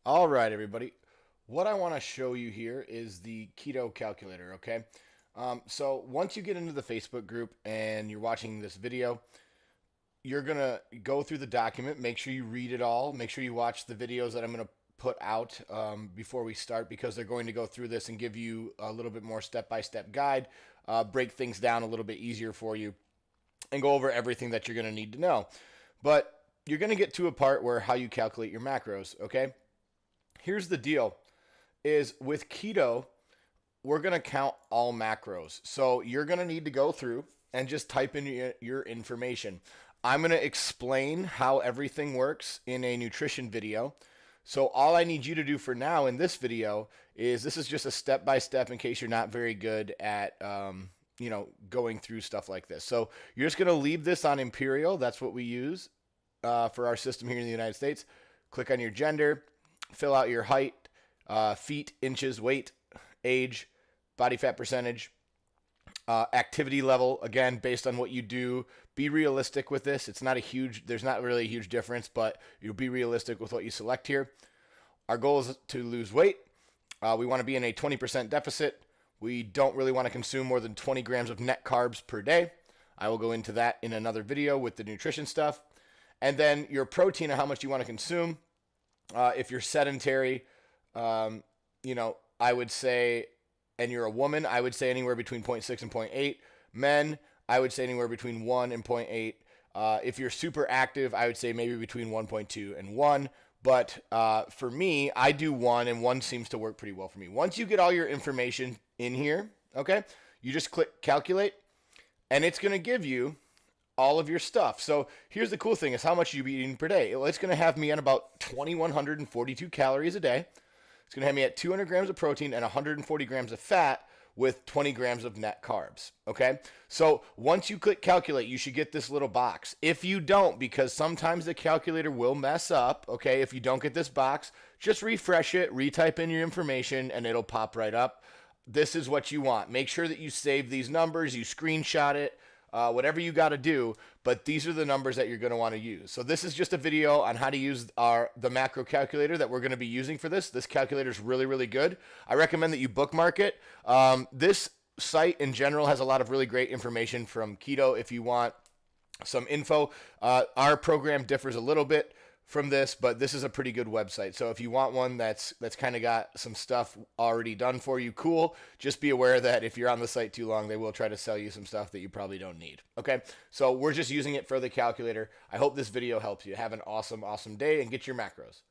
All right, everybody. What I want to show you here is the keto calculator, okay? So once you get into the Facebook group and you're watching this video, you're going to go through the document, make sure you read it all, make sure you watch the videos that I'm going to put out before we start because they're going to go through this and give you a little bit more step-by-step guide, break things down a little bit easier for you, and go over everything that you're going to need to know. But you're going to get to a part where how you calculate your macros, okay? Here's the deal is with keto, we're going to count all macros. So you're going to need to go through and just type in your information. I'm going to explain how everything works in a nutrition video. So all I need you to do for now in this video is this is just a step by step in case you're not very good at going through stuff like this. So you're just going to leave this on Imperial. That's what we use for our system here in the United States. Click on your gender, fill out your height, feet, inches, weight, age, body fat percentage, activity level. Again, based on what you do, be realistic with this. There's not really a huge difference, but you'll be realistic with what you select here. Our goal is to lose weight. We want to be in a 20% deficit. We don't really want to consume more than 20 grams of net carbs per day. I will go into that in another video with the nutrition stuff. And then your protein and how much you want to consume. If you're sedentary, I would say, and you're a woman, I would say anywhere between 0.6 and 0.8. Men, I would say anywhere between 1 and 0.8. If you're super active, I would say maybe between 1.2 and 1. But for me, I do 1, and 1 seems to work pretty well for me. Once you get all your information in here, okay, you just click calculate, and it's going to give you all of your stuff. So here's the cool thing is how much you be eating per day. It's going to have me at about 2,142 calories a day. It's going to have me at 200 grams of protein and 140 grams of fat with 20 grams of net carbs. Okay. So once you click calculate, you should get this little box. If you don't, because sometimes the calculator will mess up. Okay. If you don't get this box, just refresh it, retype in your information, and it'll pop right up. This is what you want. Make sure that you save these numbers, you screenshot it, whatever you got to do, but these are the numbers that you're going to want to use. So this is just a video on how to use the macro calculator that we're going to be using for this. This calculator is really, really good. I recommend that you bookmark it. This site in general has a lot of really great information from Keto if you want some info. Our program differs a little bit from this, but this is a pretty good website. So if you want one that's kind of got some stuff already done for you, cool. Just be aware that if you're on the site too long, they will try to sell you some stuff that you probably don't need. Okay, so we're just using it for the calculator. I hope this video helps you. Have an awesome, awesome day and get your macros.